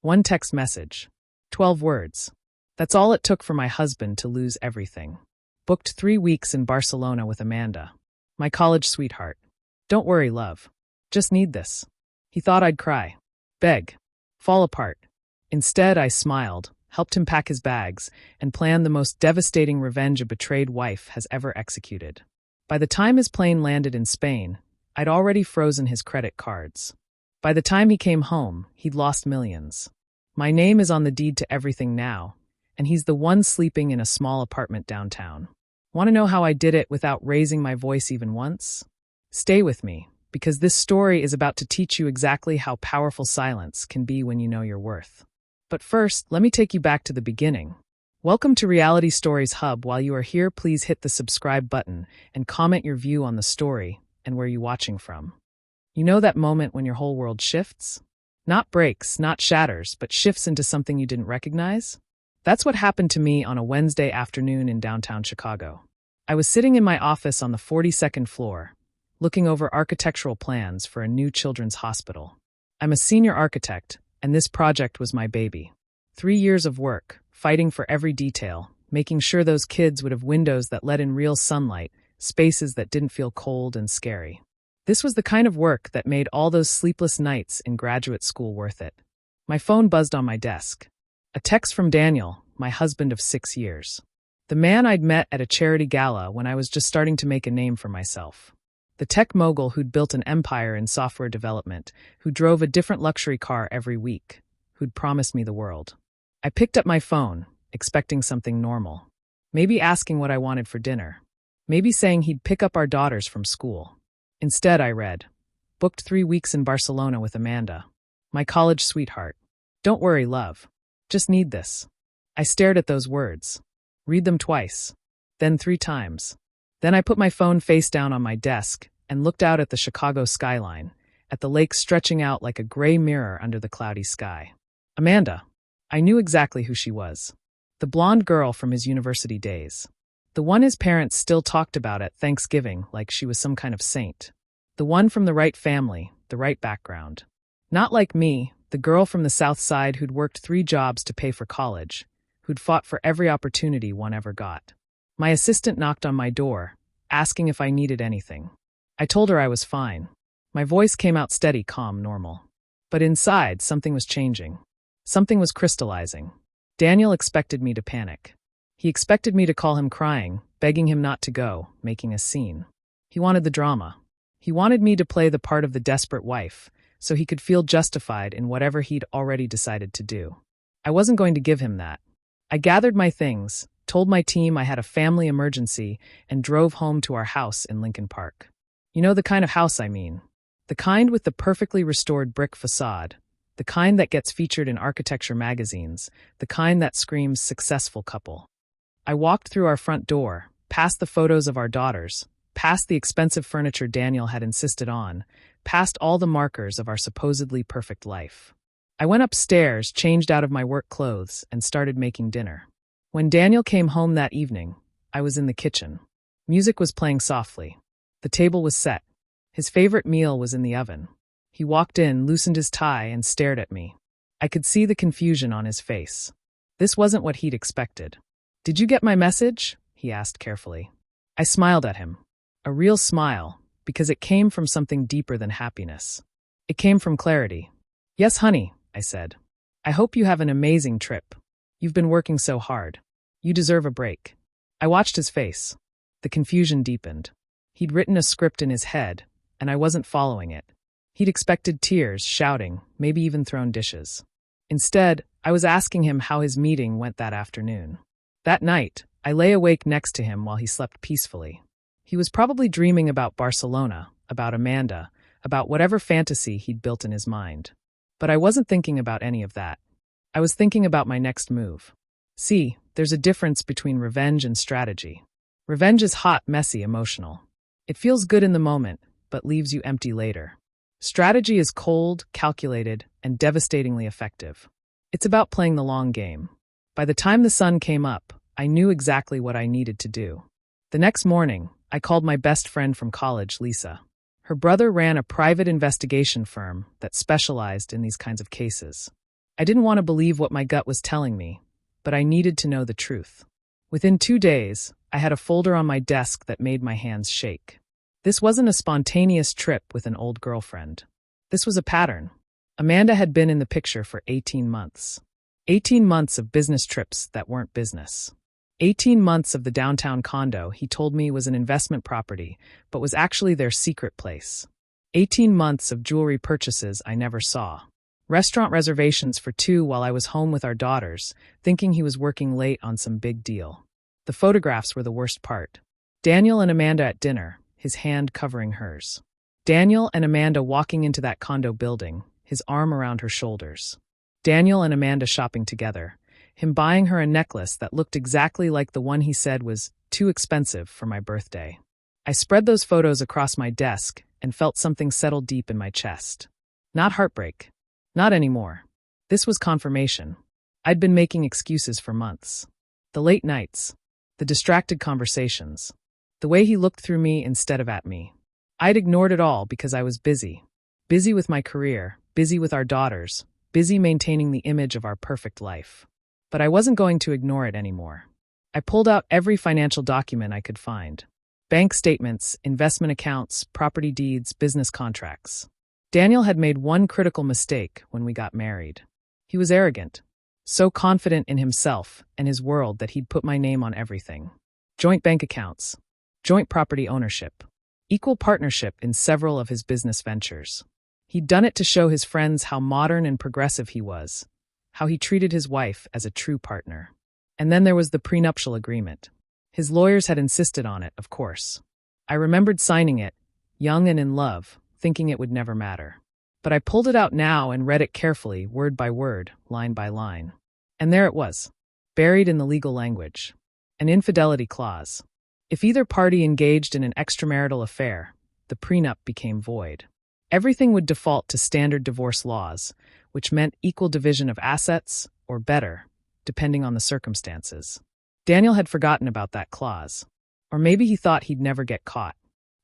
One text message. 12 words. That's all it took for my husband to lose everything. Booked 3 weeks in Barcelona with Amanda. My college sweetheart. Don't worry, love. Just need this. He thought I'd cry. Beg. Fall apart. Instead, I smiled, helped him pack his bags, and planned the most devastating revenge a betrayed wife has ever executed. By the time his plane landed in Spain, I'd already frozen his credit cards. By the time he came home, he'd lost millions. My name is on the deed to everything now, and he's the one sleeping in a small apartment downtown. Want to know how I did it without raising my voice even once? Stay with me, because this story is about to teach you exactly how powerful silence can be when you know your worth. But first, let me take you back to the beginning. Welcome to Reality Stories Hub. While you are here, please hit the subscribe button and comment your view on the story and where you're watching from. You know that moment when your whole world shifts? Not breaks, not shatters, but shifts into something you didn't recognize? That's what happened to me on a Wednesday afternoon in downtown Chicago. I was sitting in my office on the 42nd floor, looking over architectural plans for a new children's hospital. I'm a senior architect, and this project was my baby. 3 years of work, fighting for every detail, making sure those kids would have windows that let in real sunlight, spaces that didn't feel cold and scary. This was the kind of work that made all those sleepless nights in graduate school worth it. My phone buzzed on my desk. A text from Daniel, my husband of 6 years. The man I'd met at a charity gala when I was just starting to make a name for myself. The tech mogul who'd built an empire in software development, who drove a different luxury car every week, who'd promised me the world. I picked up my phone, expecting something normal. Maybe asking what I wanted for dinner. Maybe saying he'd pick up our daughters from school. Instead, I read, booked 3 weeks in Barcelona with Amanda. My college sweetheart. Don't worry, love. Just need this. I stared at those words. Read them twice. Then 3 times. Then I put my phone face down on my desk and looked out at the Chicago skyline, at the lake stretching out like a gray mirror under the cloudy sky. Amanda. I knew exactly who she was. The blonde girl from his university days. The one his parents still talked about at Thanksgiving like she was some kind of saint. The one from the right family, the right background. Not like me, the girl from the South Side who'd worked 3 jobs to pay for college, who'd fought for every opportunity one ever got. My assistant knocked on my door, asking if I needed anything. I told her I was fine. My voice came out steady, calm, normal. But inside, something was changing. Something was crystallizing. Daniel expected me to panic. He expected me to call him crying, begging him not to go, making a scene. He wanted the drama. He wanted me to play the part of the desperate wife, so he could feel justified in whatever he'd already decided to do. I wasn't going to give him that. I gathered my things, told my team I had a family emergency, and drove home to our house in Lincoln Park. You know the kind of house I mean. The kind with the perfectly restored brick facade. The kind that gets featured in architecture magazines. The kind that screams successful couple. I walked through our front door, past the photos of our daughters, past the expensive furniture Daniel had insisted on, past all the markers of our supposedly perfect life. I went upstairs, changed out of my work clothes, and started making dinner. When Daniel came home that evening, I was in the kitchen. Music was playing softly. The table was set. His favorite meal was in the oven. He walked in, loosened his tie, and stared at me. I could see the confusion on his face. This wasn't what he'd expected. "Did you get my message?" he asked carefully. I smiled at him. A real smile, because it came from something deeper than happiness. It came from clarity. "Yes, honey," I said. "I hope you have an amazing trip. You've been working so hard. You deserve a break." I watched his face. The confusion deepened. He'd written a script in his head, and I wasn't following it. He'd expected tears, shouting, maybe even thrown dishes. Instead, I was asking him how his meeting went that afternoon. That night, I lay awake next to him while he slept peacefully. He was probably dreaming about Barcelona, about Amanda, about whatever fantasy he'd built in his mind. But I wasn't thinking about any of that. I was thinking about my next move. See, there's a difference between revenge and strategy. Revenge is hot, messy, emotional. It feels good in the moment, but leaves you empty later. Strategy is cold, calculated, and devastatingly effective. It's about playing the long game. By the time the sun came up, I knew exactly what I needed to do. The next morning, I called my best friend from college, Lisa. Her brother ran a private investigation firm that specialized in these kinds of cases. I didn't want to believe what my gut was telling me, but I needed to know the truth. Within 2 days, I had a folder on my desk that made my hands shake. This wasn't a spontaneous trip with an old girlfriend. This was a pattern. Amanda had been in the picture for 18 months. 18 months of business trips that weren't business. 18 months of the downtown condo he told me was an investment property, but was actually their secret place. 18 months of jewelry purchases I never saw. Restaurant reservations for 2 while I was home with our daughters, thinking he was working late on some big deal. The photographs were the worst part. Daniel and Amanda at dinner, his hand covering hers. Daniel and Amanda walking into that condo building, his arm around her shoulders. Daniel and Amanda shopping together, him buying her a necklace that looked exactly like the one he said was too expensive for my birthday. I spread those photos across my desk and felt something settle deep in my chest. Not heartbreak. Not anymore. This was confirmation. I'd been making excuses for months. The late nights. The distracted conversations. The way he looked through me instead of at me. I'd ignored it all because I was busy. Busy with my career, busy with our daughters, busy maintaining the image of our perfect life. But I wasn't going to ignore it anymore. I pulled out every financial document I could find. Bank statements, investment accounts, property deeds, business contracts. Daniel had made one critical mistake when we got married. He was arrogant, so confident in himself and his world that he'd put my name on everything. Joint bank accounts, joint property ownership, equal partnership in several of his business ventures. He'd done it to show his friends how modern and progressive he was, how he treated his wife as a true partner. And then there was the prenuptial agreement. His lawyers had insisted on it, of course. I remembered signing it, young and in love, thinking it would never matter. But I pulled it out now and read it carefully, word by word, line by line. And there it was, buried in the legal language. An infidelity clause. If either party engaged in an extramarital affair, the prenup became void. Everything would default to standard divorce laws, which meant equal division of assets, or better, depending on the circumstances. Daniel had forgotten about that clause. Or maybe he thought he'd never get caught.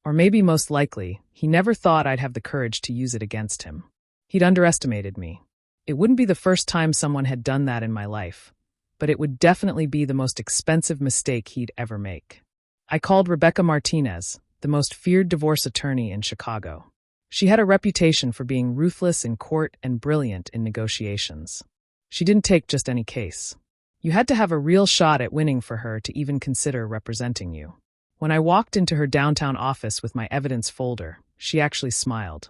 Or maybe, most likely, he never thought I'd have the courage to use it against him. He'd underestimated me. It wouldn't be the first time someone had done that in my life, but it would definitely be the most expensive mistake he'd ever make. I called Rebecca Martinez, the most feared divorce attorney in Chicago. She had a reputation for being ruthless in court and brilliant in negotiations. She didn't take just any case. You had to have a real shot at winning for her to even consider representing you. When I walked into her downtown office with my evidence folder, she actually smiled.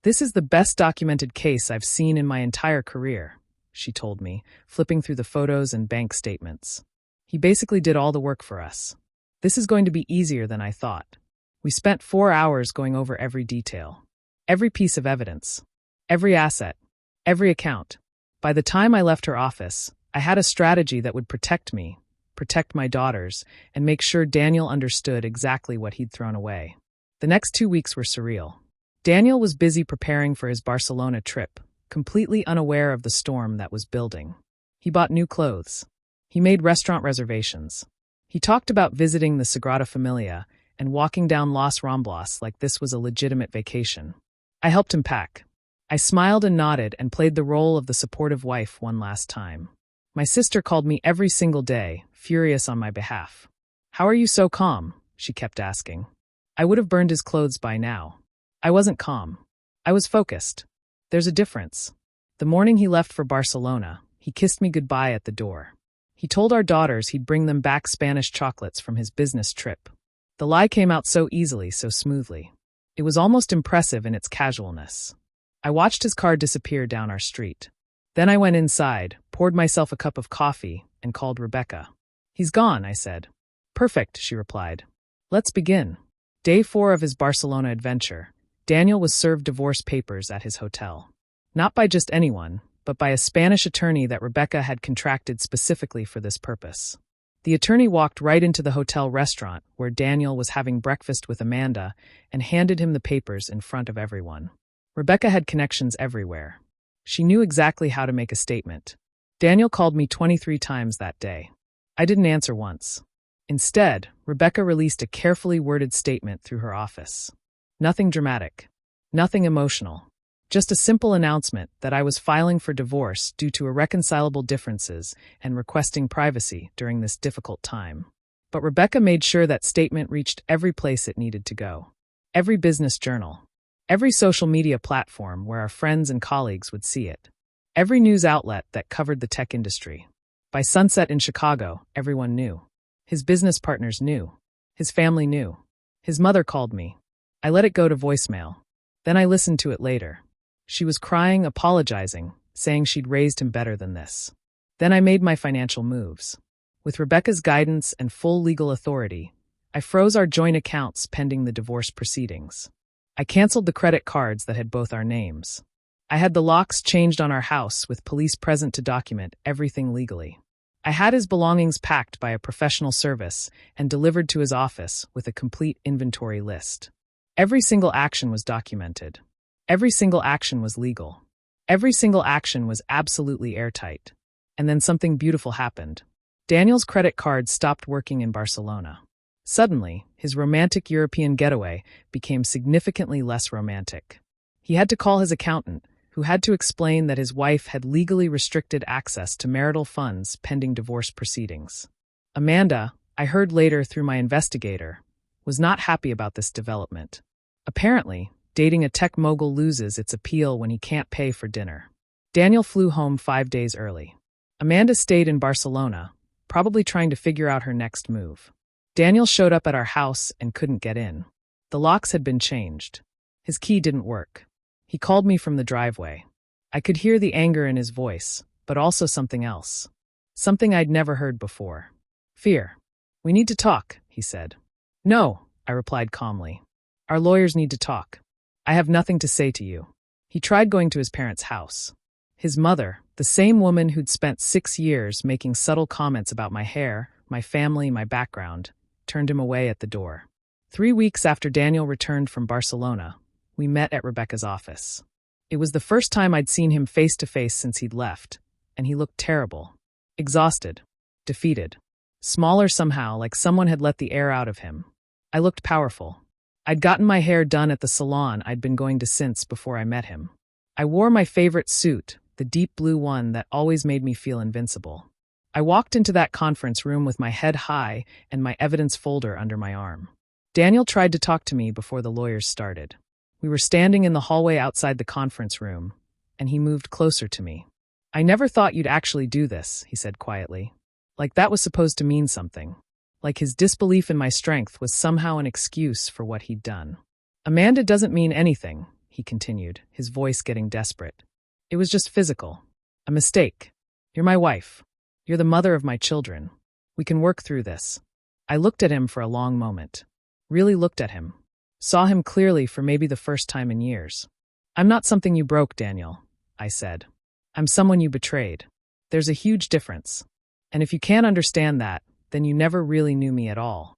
"This is the best documented case I've seen in my entire career," she told me, flipping through the photos and bank statements. "He basically did all the work for us. This is going to be easier than I thought." We spent 4 hours going over every detail. Every piece of evidence. Every asset. Every account. By the time I left her office, I had a strategy that would protect me, protect my daughters, and make sure Daniel understood exactly what he'd thrown away. The next 2 weeks were surreal. Daniel was busy preparing for his Barcelona trip, completely unaware of the storm that was building. He bought new clothes. He made restaurant reservations. He talked about visiting the Sagrada Familia and walking down Los Ramblas like this was a legitimate vacation. I helped him pack. I smiled and nodded and played the role of the supportive wife one last time. My sister called me every single day, furious on my behalf. "How are you so calm?" she kept asking. I would have burned his clothes by now. I wasn't calm. I was focused. There's a difference. The morning he left for Barcelona, he kissed me goodbye at the door. He told our daughters he'd bring them back Spanish chocolates from his business trip. The lie came out so easily, so smoothly. It was almost impressive in its casualness. I watched his car disappear down our street. Then I went inside, poured myself a cup of coffee, and called Rebecca. "He's gone," I said. "Perfect," she replied. "Let's begin." Day 4 of his Barcelona adventure, Daniel was served divorce papers at his hotel. Not by just anyone, but by a Spanish attorney that Rebecca had contracted specifically for this purpose. The attorney walked right into the hotel restaurant where Daniel was having breakfast with Amanda and handed him the papers in front of everyone. Rebecca had connections everywhere. She knew exactly how to make a statement. Daniel called me 23 times that day. I didn't answer once. Instead, Rebecca released a carefully worded statement through her office. Nothing dramatic. Nothing emotional. Just a simple announcement that I was filing for divorce due to irreconcilable differences and requesting privacy during this difficult time. But Rebecca made sure that statement reached every place it needed to go. Every business journal. Every social media platform where our friends and colleagues would see it. Every news outlet that covered the tech industry. By sunset in Chicago, everyone knew. His business partners knew. His family knew. His mother called me. I let it go to voicemail. Then I listened to it later. She was crying, apologizing, saying she'd raised him better than this. Then I made my financial moves. With Rebecca's guidance and full legal authority, I froze our joint accounts pending the divorce proceedings. I canceled the credit cards that had both our names. I had the locks changed on our house with police present to document everything legally. I had his belongings packed by a professional service and delivered to his office with a complete inventory list. Every single action was documented. Every single action was legal. Every single action was absolutely airtight. And then something beautiful happened. Daniel's credit card stopped working in Barcelona. Suddenly, his romantic European getaway became significantly less romantic. He had to call his accountant, who had to explain that his wife had legally restricted access to marital funds pending divorce proceedings. Amanda, I heard later through my investigator, was not happy about this development. Apparently, dating a tech mogul loses its appeal when he can't pay for dinner. Daniel flew home 5 days early. Amanda stayed in Barcelona, probably trying to figure out her next move. Daniel showed up at our house and couldn't get in. The locks had been changed. His key didn't work. He called me from the driveway. I could hear the anger in his voice, but also something else. Something I'd never heard before. Fear. "We need to talk," he said. "No," I replied calmly. "Our lawyers need to talk. I have nothing to say to you." He tried going to his parents' house. His mother, the same woman who'd spent 6 years making subtle comments about my hair, my family, my background, turned him away at the door. 3 weeks after Daniel returned from Barcelona, we met at Rebecca's office. It was the first time I'd seen him face to face since he'd left, and he looked terrible. Exhausted. Defeated. Smaller somehow, like someone had let the air out of him. I looked powerful. I'd gotten my hair done at the salon I'd been going to since before I met him. I wore my favorite suit, the deep blue one that always made me feel invincible. I walked into that conference room with my head high and my evidence folder under my arm. Daniel tried to talk to me before the lawyers started. We were standing in the hallway outside the conference room, and he moved closer to me. "I never thought you'd actually do this," he said quietly. Like that was supposed to mean something. Like his disbelief in my strength was somehow an excuse for what he'd done. "Amanda doesn't mean anything," he continued, his voice getting desperate. "It was just physical. A mistake. You're my wife. You're the mother of my children. We can work through this." I looked at him for a long moment. Really looked at him. Saw him clearly for maybe the first time in years. "I'm not something you broke, Daniel," I said. "I'm someone you betrayed. There's a huge difference. And if you can't understand that, then you never really knew me at all."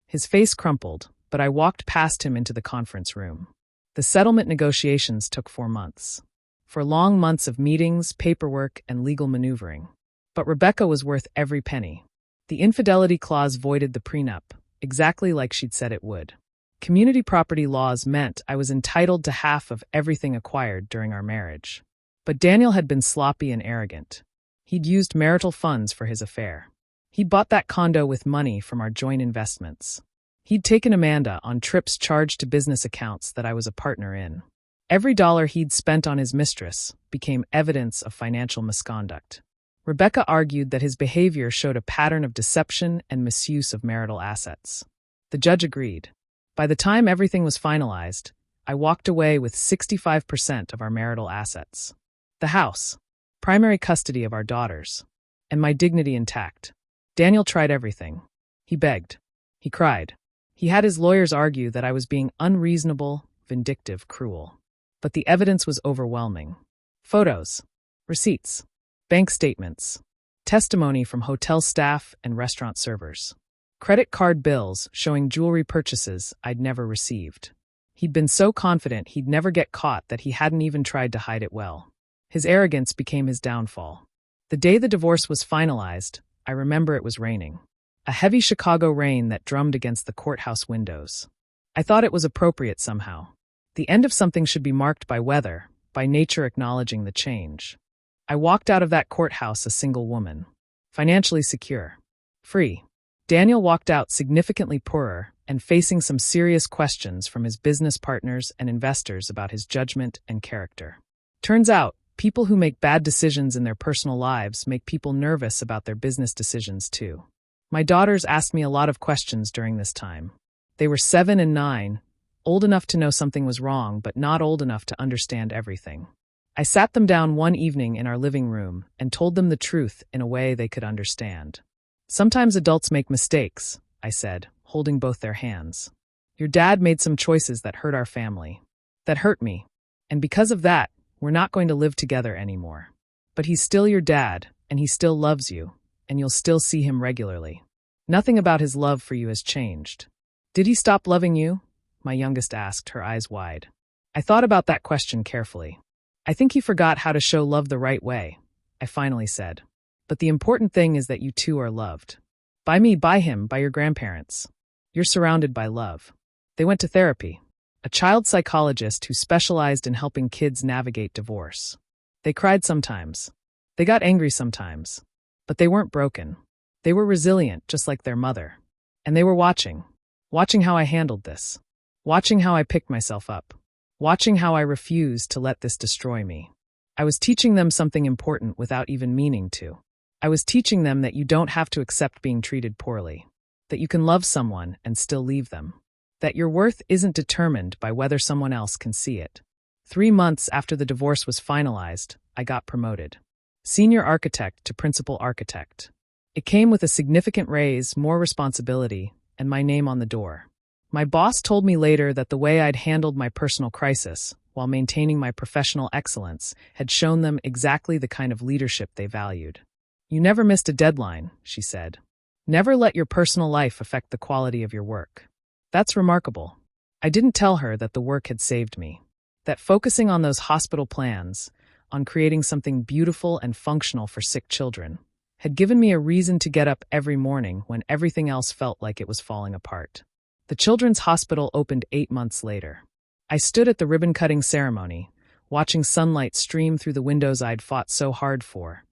His face crumpled, but I walked past him into the conference room. The settlement negotiations took 4 months. For long months of meetings, paperwork, and legal maneuvering. But Rebecca was worth every penny. The infidelity clause voided the prenup, exactly like she'd said it would. Community property laws meant I was entitled to half of everything acquired during our marriage. But Daniel had been sloppy and arrogant. He'd used marital funds for his affair. He'd bought that condo with money from our joint investments. He'd taken Amanda on trips charged to business accounts that I was a partner in. Every dollar he'd spent on his mistress became evidence of financial misconduct. Rebecca argued that his behavior showed a pattern of deception and misuse of marital assets. The judge agreed. By the time everything was finalized, I walked away with 65% of our marital assets. The house, primary custody of our daughters, and my dignity intact. Daniel tried everything. He begged. He cried. He had his lawyers argue that I was being unreasonable, vindictive, cruel. But the evidence was overwhelming. Photos, receipts, bank statements, testimony from hotel staff and restaurant servers, credit card bills showing jewelry purchases I'd never received. He'd been so confident he'd never get caught that he hadn't even tried to hide it well. His arrogance became his downfall. The day the divorce was finalized, I remember it was raining. A heavy Chicago rain that drummed against the courthouse windows. I thought it was appropriate somehow. The end of something should be marked by weather, by nature acknowledging the change. I walked out of that courthouse a single woman, financially secure, free. Daniel walked out significantly poorer and facing some serious questions from his business partners and investors about his judgment and character. Turns out, people who make bad decisions in their personal lives make people nervous about their business decisions too. My daughters asked me a lot of questions during this time. They were 7 and 9, old enough to know something was wrong, but not old enough to understand everything. I sat them down one evening in our living room and told them the truth in a way they could understand. Sometimes adults make mistakes, I said, holding both their hands. Your dad made some choices that hurt our family. That hurt me. And because of that, we're not going to live together anymore. But he's still your dad, and he still loves you, and you'll still see him regularly. Nothing about his love for you has changed. Did he stop loving you? My youngest asked, her eyes wide. I thought about that question carefully. I think he forgot how to show love the right way, I finally said. But the important thing is that you two are loved. By me, by him, by your grandparents. You're surrounded by love. They went to therapy, a child psychologist who specialized in helping kids navigate divorce. They cried sometimes. They got angry sometimes. But they weren't broken. They were resilient, just like their mother. And they were watching how I handled this. Watching how I picked myself up. Watching how I refused to let this destroy me. I was teaching them something important without even meaning to. I was teaching them that you don't have to accept being treated poorly. That you can love someone and still leave them. That your worth isn't determined by whether someone else can see it. 3 months after the divorce was finalized, I got promoted. Senior architect to principal architect. It came with a significant raise, more responsibility, and my name on the door. My boss told me later that the way I'd handled my personal crisis, while maintaining my professional excellence, had shown them exactly the kind of leadership they valued. You never missed a deadline, she said. Never let your personal life affect the quality of your work. That's remarkable. I didn't tell her that the work had saved me. That focusing on those hospital plans, on creating something beautiful and functional for sick children, had given me a reason to get up every morning when everything else felt like it was falling apart. The children's hospital opened 8 months later. I stood at the ribbon-cutting ceremony, watching sunlight stream through the windows I'd fought so hard for,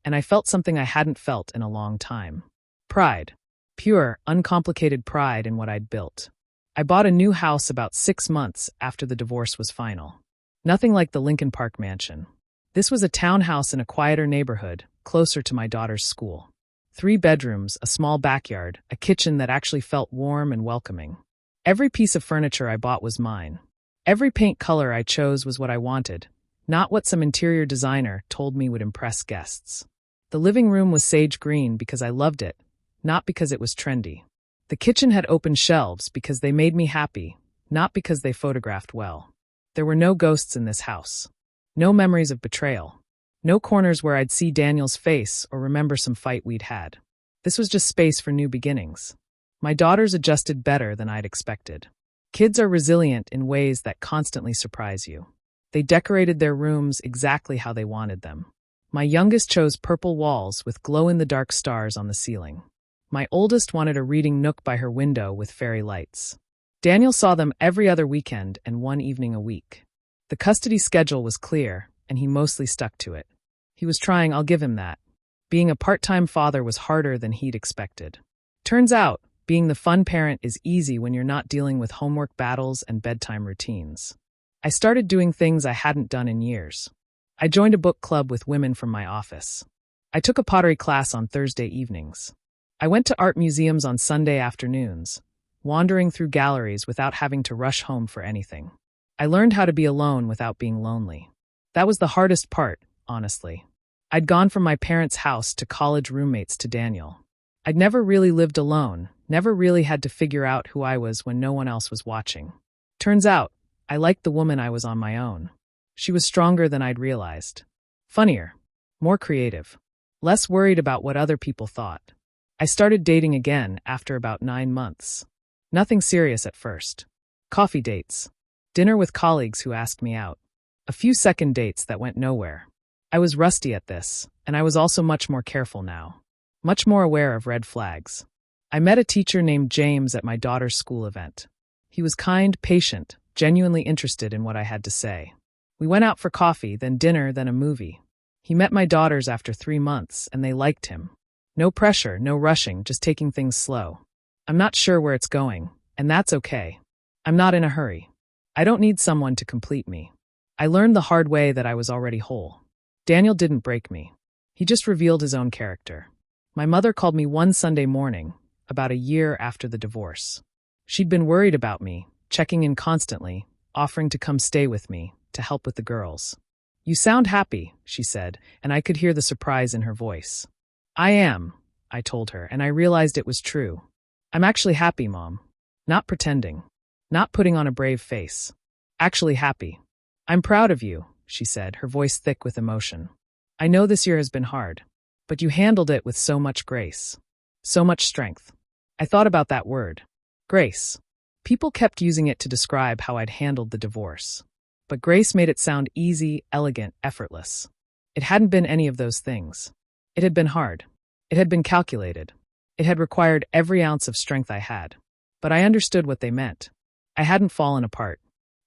and I felt something I hadn't felt in a long time. Pride. Pure, uncomplicated pride in what I'd built. I bought a new house about 6 months after the divorce was final. Nothing like the Lincoln Park mansion. This was a townhouse in a quieter neighborhood, closer to my daughter's school. 3 bedrooms, a small backyard, a kitchen that actually felt warm and welcoming. Every piece of furniture I bought was mine. Every paint color I chose was what I wanted, not what some interior designer told me would impress guests. The living room was sage green because I loved it, not because it was trendy. The kitchen had open shelves because they made me happy, not because they photographed well. There were no ghosts in this house. No memories of betrayal. No corners where I'd see Daniel's face or remember some fight we'd had. This was just space for new beginnings. My daughters adjusted better than I'd expected. Kids are resilient in ways that constantly surprise you. They decorated their rooms exactly how they wanted them. My youngest chose purple walls with glow-in-the-dark stars on the ceiling. My oldest wanted a reading nook by her window with fairy lights. Daniel saw them every other weekend and one evening a week. The custody schedule was clear, and he mostly stuck to it. He was trying, I'll give him that. Being a part-time father was harder than he'd expected. Turns out, being the fun parent is easy when you're not dealing with homework battles and bedtime routines. I started doing things I hadn't done in years. I joined a book club with women from my office. I took a pottery class on Thursday evenings. I went to art museums on Sunday afternoons, wandering through galleries without having to rush home for anything. I learned how to be alone without being lonely. That was the hardest part, honestly. I'd gone from my parents' house to college roommates to Daniel. I'd never really lived alone, never really had to figure out who I was when no one else was watching. Turns out, I liked the woman I was on my own. She was stronger than I'd realized. Funnier. More creative. Less worried about what other people thought. I started dating again after about 9 months. Nothing serious at first. Coffee dates. Dinner with colleagues who asked me out. A few second dates that went nowhere. I was rusty at this, and I was also much more careful now. Much more aware of red flags. I met a teacher named James at my daughter's school event. He was kind, patient, genuinely interested in what I had to say. We went out for coffee, then dinner, then a movie. He met my daughters after 3 months, and they liked him. No pressure, no rushing, just taking things slow. I'm not sure where it's going, and that's okay. I'm not in a hurry. I don't need someone to complete me. I learned the hard way that I was already whole. Daniel didn't break me. He just revealed his own character. My mother called me one Sunday morning, about a year after the divorce. She'd been worried about me, checking in constantly, offering to come stay with me, to help with the girls. "You sound happy," she said, and I could hear the surprise in her voice. "I am," I told her, and I realized it was true. "I'm actually happy, Mom. Not pretending. Not putting on a brave face. Actually happy." "I'm proud of you," she said, her voice thick with emotion. "I know this year has been hard, but you handled it with so much grace. So much strength." I thought about that word. Grace. People kept using it to describe how I'd handled the divorce. But grace made it sound easy, elegant, effortless. It hadn't been any of those things. It had been hard. It had been calculated. It had required every ounce of strength I had. But I understood what they meant. I hadn't fallen apart.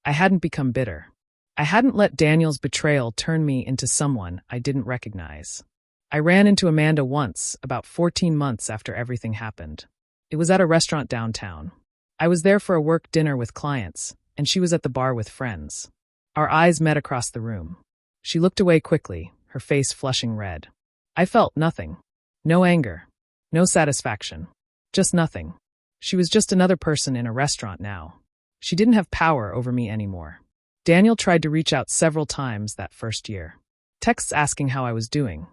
I hadn't become bitter. I hadn't let Daniel's betrayal turn me into someone I didn't recognize. I ran into Amanda once, about 14 months after everything happened. It was at a restaurant downtown. I was there for a work dinner with clients, and she was at the bar with friends. Our eyes met across the room. She looked away quickly, her face flushing red. I felt nothing. No anger. No satisfaction. Just nothing. She was just another person in a restaurant now. She didn't have power over me anymore. Daniel tried to reach out several times that first year. Texts asking how I was doing.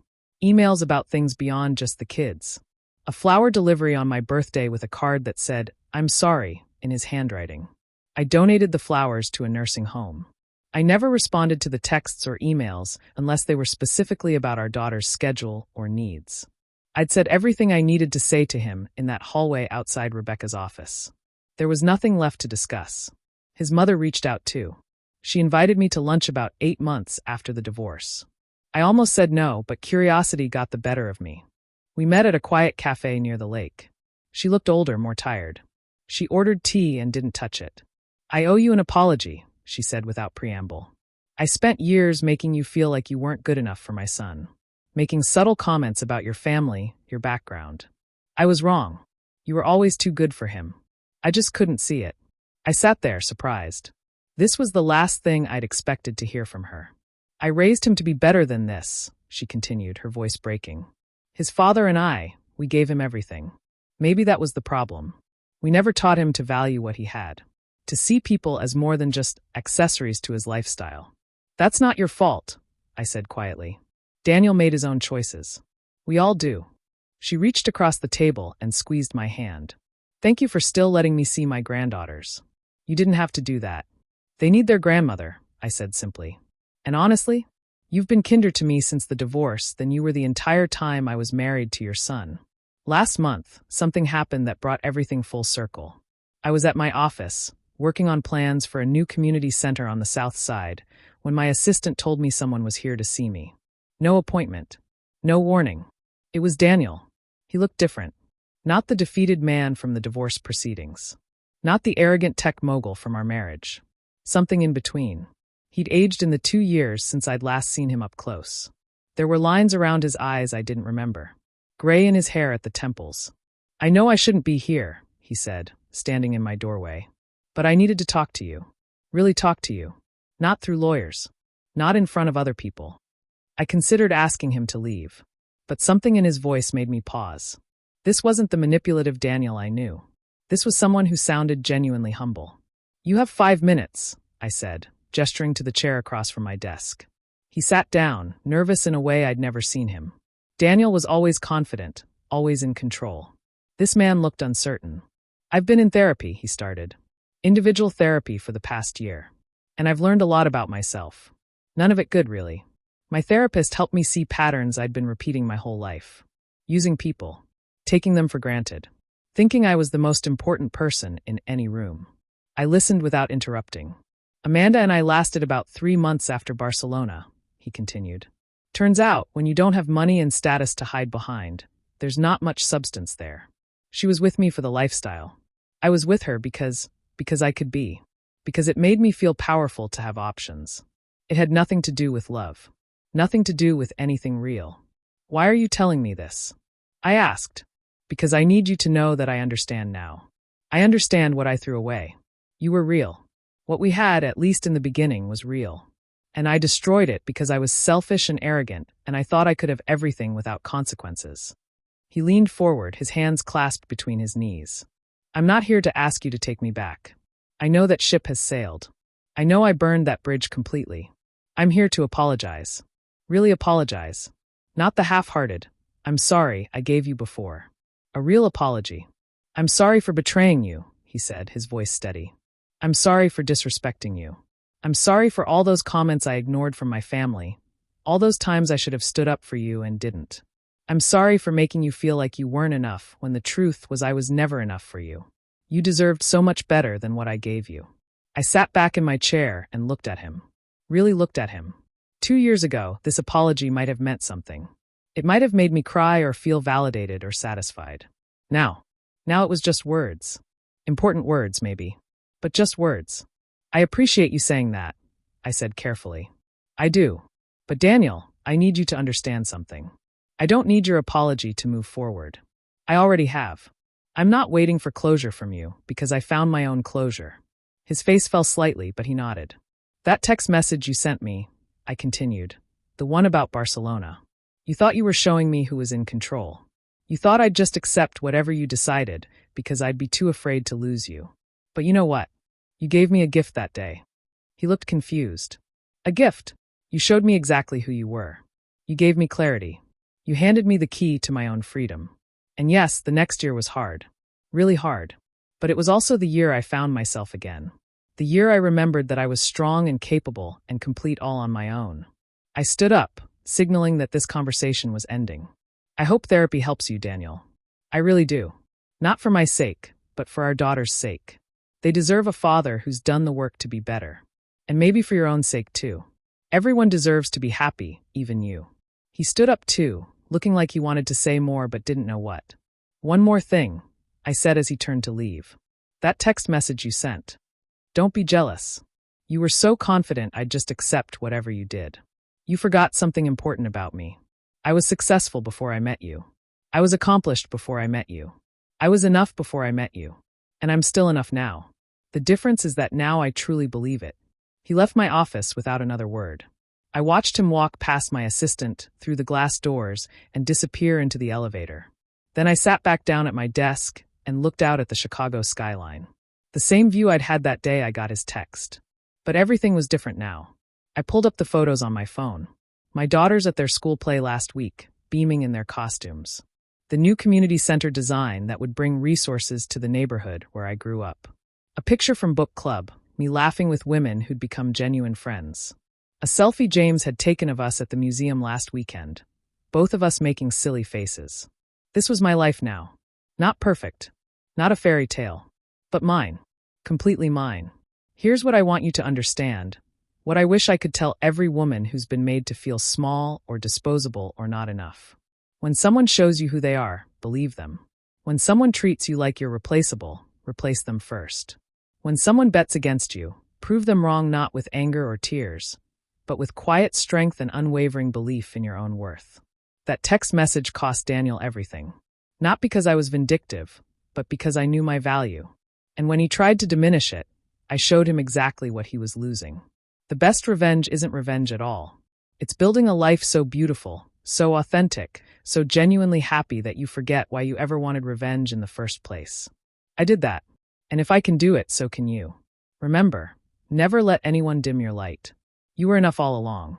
Emails about things beyond just the kids. A flower delivery on my birthday with a card that said, "I'm sorry," in his handwriting. I donated the flowers to a nursing home. I never responded to the texts or emails unless they were specifically about our daughter's schedule or needs. I'd said everything I needed to say to him in that hallway outside Rebecca's office. There was nothing left to discuss. His mother reached out too. She invited me to lunch about 8 months after the divorce. I almost said no, but curiosity got the better of me. We met at a quiet cafe near the lake. She looked older, more tired. She ordered tea and didn't touch it. "I owe you an apology," she said without preamble. "I spent years making you feel like you weren't good enough for my son. Making subtle comments about your family, your background. I was wrong. You were always too good for him. I just couldn't see it." I sat there, surprised. This was the last thing I'd expected to hear from her. "I raised him to be better than this," she continued, her voice breaking. "His father and we gave him everything. Maybe that was the problem. We never taught him to value what he had. To see people as more than just accessories to his lifestyle. That's not your fault," I said quietly. "Daniel made his own choices. We all do." She reached across the table and squeezed my hand. "Thank you for still letting me see my granddaughters. You didn't have to do that. They need their grandmother," I said simply. "And honestly, you've been kinder to me since the divorce than you were the entire time I was married to your son." Last month, something happened that brought everything full circle. I was at my office, working on plans for a new community center on the south side, when my assistant told me someone was here to see me. No appointment. No warning. It was Daniel. He looked different. Not the defeated man from the divorce proceedings. Not the arrogant tech mogul from our marriage. Something in between. He'd aged in the 2 years since I'd last seen him up close. There were lines around his eyes I didn't remember. Gray in his hair at the temples. "I know I shouldn't be here," he said, standing in my doorway. "But I needed to talk to you. Really talk to you. Not through lawyers. Not in front of other people." I considered asking him to leave. But something in his voice made me pause. This wasn't the manipulative Daniel I knew. This was someone who sounded genuinely humble. "You have 5 minutes," I said, gesturing to the chair across from my desk. He sat down, nervous in a way I'd never seen him. Daniel was always confident, always in control. This man looked uncertain. "I've been in therapy," he started. "Individual therapy for the past year. And I've learned a lot about myself. None of it good, really. My therapist helped me see patterns I'd been repeating my whole life. Using people. Taking them for granted. Thinking I was the most important person in any room." I listened without interrupting. "Amanda and I lasted about 3 months after Barcelona," he continued. "Turns out, when you don't have money and status to hide behind, there's not much substance there. She was with me for the lifestyle. I was with her because I could be. Because it made me feel powerful to have options. It had nothing to do with love. Nothing to do with anything real. Why are you telling me this? I asked. Because I need you to know that I understand now. I understand what I threw away. You were real. What we had, at least in the beginning, was real. And I destroyed it because I was selfish and arrogant, and I thought I could have everything without consequences. He leaned forward, his hands clasped between his knees. I'm not here to ask you to take me back. I know that ship has sailed. I know I burned that bridge completely. I'm here to apologize. Really apologize. Not the half-hearted, I'm sorry I gave you before. A real apology. I'm sorry for betraying you, he said, his voice steady. I'm sorry for disrespecting you. I'm sorry for all those comments I ignored from my family, all those times I should have stood up for you and didn't. I'm sorry for making you feel like you weren't enough when the truth was I was never enough for you. You deserved so much better than what I gave you. I sat back in my chair and looked at him. Really looked at him. 2 years ago, this apology might have meant something. It might have made me cry or feel validated or satisfied. Now it was just words. Important words, maybe. But just words. I appreciate you saying that, I said carefully. I do. But Daniel, I need you to understand something. I don't need your apology to move forward. I already have. I'm not waiting for closure from you because I found my own closure. His face fell slightly, but he nodded. That text message you sent me, I continued, the one about Barcelona. You thought you were showing me who was in control. You thought I'd just accept whatever you decided because I'd be too afraid to lose you. But you know what? You gave me a gift that day. He looked confused. A gift? You showed me exactly who you were. You gave me clarity. You handed me the key to my own freedom. And yes, the next year was hard. Really hard. But it was also the year I found myself again. The year I remembered that I was strong and capable and complete all on my own. I stood up, signaling that this conversation was ending. I hope therapy helps you, Daniel. I really do. Not for my sake, but for our daughter's sake. They deserve a father who's done the work to be better. And maybe for your own sake, too. Everyone deserves to be happy, even you. He stood up, too, looking like he wanted to say more but didn't know what. One more thing, I said as he turned to leave. That text message you sent. Don't be jealous. You were so confident I'd just accept whatever you did. You forgot something important about me. I was successful before I met you. I was accomplished before I met you. I was enough before I met you. And I'm still enough now. The difference is that now I truly believe it. He left my office without another word. I watched him walk past my assistant, through the glass doors, and disappear into the elevator. Then I sat back down at my desk and looked out at the Chicago skyline. The same view I'd had that day I got his text. But everything was different now. I pulled up the photos on my phone. My daughters at their school play last week, beaming in their costumes. The new community center design that would bring resources to the neighborhood where I grew up. A picture from book club, me laughing with women who'd become genuine friends. A selfie James had taken of us at the museum last weekend, both of us making silly faces. This was my life now. Not perfect. Not a fairy tale. But mine. Completely mine. Here's what I want you to understand. What I wish I could tell every woman who's been made to feel small or disposable or not enough. When someone shows you who they are, believe them. When someone treats you like you're replaceable, replace them first. When someone bets against you, prove them wrong not with anger or tears, but with quiet strength and unwavering belief in your own worth. That text message cost Daniel everything. Not because I was vindictive, but because I knew my value. And when he tried to diminish it, I showed him exactly what he was losing. The best revenge isn't revenge at all. It's building a life so beautiful, so authentic, so genuinely happy that you forget why you ever wanted revenge in the first place. I did that. And if I can do it, so can you. Remember, never let anyone dim your light. You were enough all along.